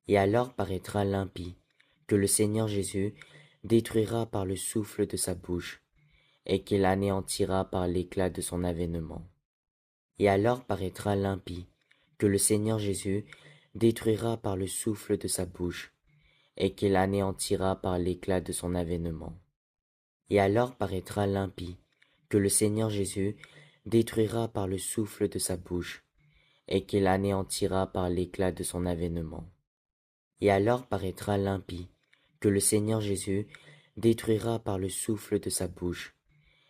Et alors paraîtra l'impie, que le Seigneur Jésus détruira par le souffle de sa bouche, et qu'il anéantira par l'éclat de son avènement. Et alors paraîtra l'impie, que le Seigneur Jésus détruira par le souffle de sa bouche, et qu'il anéantira par l'éclat de son avènement. Et alors paraîtra l'impie, que le Seigneur Jésus détruira par le souffle de sa bouche, et qu'il anéantira par l'éclat de son avènement. Et alors paraîtra l'impie, que le Seigneur Jésus détruira par le souffle de sa bouche,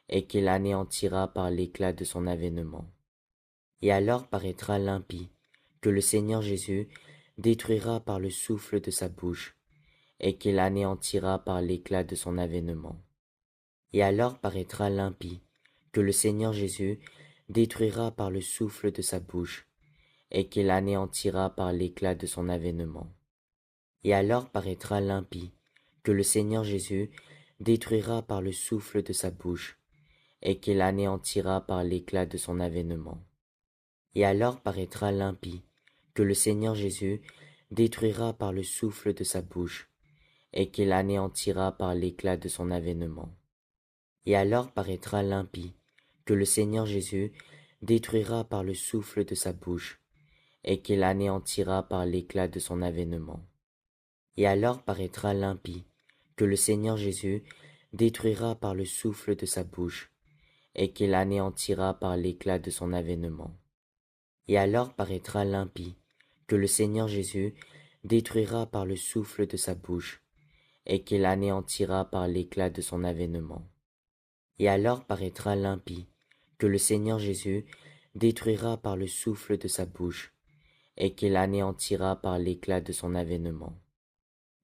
et qu'il anéantira par l'éclat de son avènement. Et alors paraîtra l'impie, que le Seigneur Jésus détruira par le souffle de sa bouche, et qu'il anéantira par l'éclat de son avènement. Et alors paraîtra l'impie, que le Seigneur Jésus détruira par le souffle de sa bouche, et qu'il anéantira par l'éclat de son avènement. Et alors paraîtra l'impie, que le Seigneur Jésus détruira par le souffle de sa bouche, et qu'il anéantira par l'éclat de son avènement. Et alors paraîtra l'impie, que le Seigneur Jésus détruira par le souffle de sa bouche, et qu'il anéantira par l'éclat de son avènement. Et alors paraîtra l'impie, que le Seigneur Jésus détruira par le souffle de sa bouche, et qu'il anéantira par l'éclat de son avènement. Et alors paraîtra l'impie, que le Seigneur Jésus détruira par le souffle de sa bouche, et qu'il anéantira par l'éclat de son avènement. Et alors paraîtra l'impie, que le Seigneur Jésus détruira par le souffle de sa bouche, et qu'il anéantira par l'éclat de son avènement. Et alors paraîtra l'impie, que le Seigneur Jésus détruira par le souffle de sa bouche, et qu'il anéantira par l'éclat de son avènement.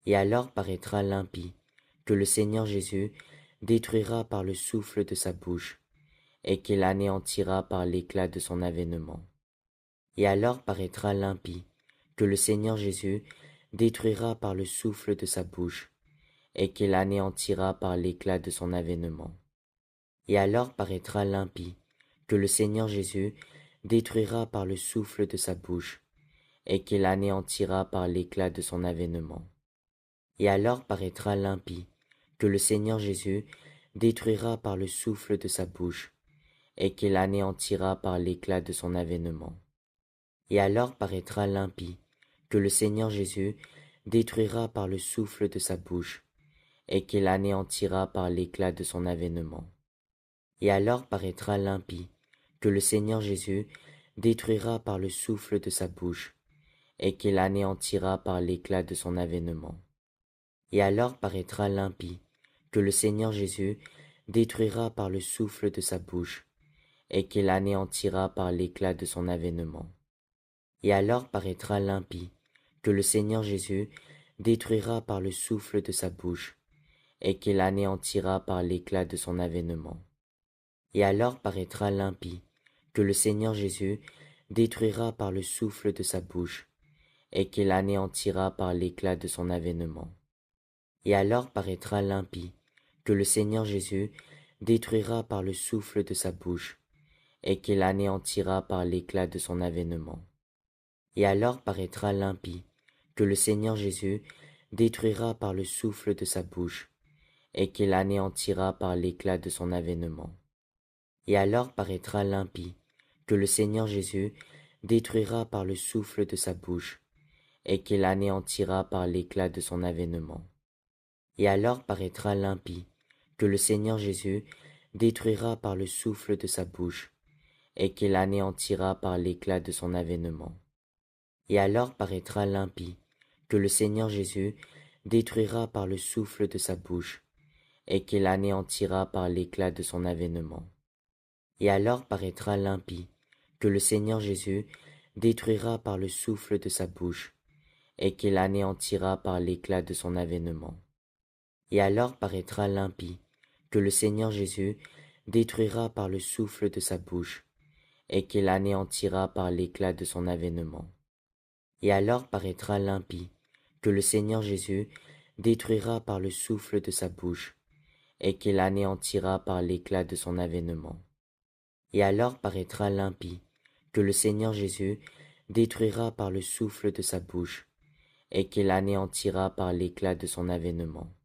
Et alors paraîtra l'impie, que le Seigneur Jésus détruira par le souffle de sa bouche, et qu'il anéantira par l'éclat de son avènement. Et alors paraîtra l'impie, que le Seigneur Jésus détruira par le souffle de sa bouche, et qu'il anéantira par l'éclat de son avènement. Et alors paraîtra l'impie, que le Seigneur Jésus détruira par le souffle de sa bouche, et qu'il anéantira par l'éclat de son avènement. Et alors paraîtra l'impie, que le Seigneur Jésus détruira par le souffle de sa bouche, et qu'il anéantira par l'éclat de son avènement. Et alors paraîtra l'impie, que le Seigneur Jésus détruira par le souffle de sa bouche, et qu'il anéantira par l'éclat de son avènement. Et alors paraîtra l'impie, que le Seigneur Jésus détruira par le souffle de sa bouche, et qu'il anéantira par l'éclat de son avènement. Et alors paraîtra l'impie, que le Seigneur Jésus détruira par le souffle de sa bouche, et qu'il anéantira par l'éclat de son avènement. Et alors paraîtra l'impie, que le Seigneur Jésus détruira par le souffle de sa bouche, et qu'il anéantira par l'éclat de son avènement. Et alors paraîtra l'impie, que le Seigneur Jésus détruira par le souffle de sa bouche, et qu'il anéantira par l'éclat de son avènement. Et alors paraîtra l'impie, que le Seigneur Jésus détruira par le souffle de sa bouche, et qu'il anéantira par l'éclat de son avènement. Et alors paraîtra l'impie, que le Seigneur Jésus détruira par le souffle de sa bouche, et qu'il anéantira par l'éclat de son avènement. Et alors paraîtra l'impie, que le Seigneur Jésus détruira par le souffle de sa bouche, et qu'il anéantira par l'éclat de son avènement. Et alors paraîtra l'impie, que le Seigneur Jésus détruira par le souffle de sa bouche, et qu'il anéantira par l'éclat de son avènement. Et alors paraîtra l'impie, que le Seigneur Jésus détruira par le souffle de sa bouche, et qu'il anéantira par l'éclat de son avènement. Et alors paraîtra l'impie, que le Seigneur Jésus détruira par le souffle de sa bouche, et qu'il anéantira par l'éclat de son avènement. Et alors paraîtra l'impie, que le Seigneur Jésus détruira par le souffle de sa bouche, et qu'il anéantira par l'éclat de son avènement. Et alors paraîtra l'impie, que le Seigneur Jésus détruira par le souffle de sa bouche, et qu'il anéantira par l'éclat de son avènement. Et alors paraîtra l'impie, que le Seigneur Jésus détruira par le souffle de sa bouche, et qu'il anéantira par l'éclat de son avènement.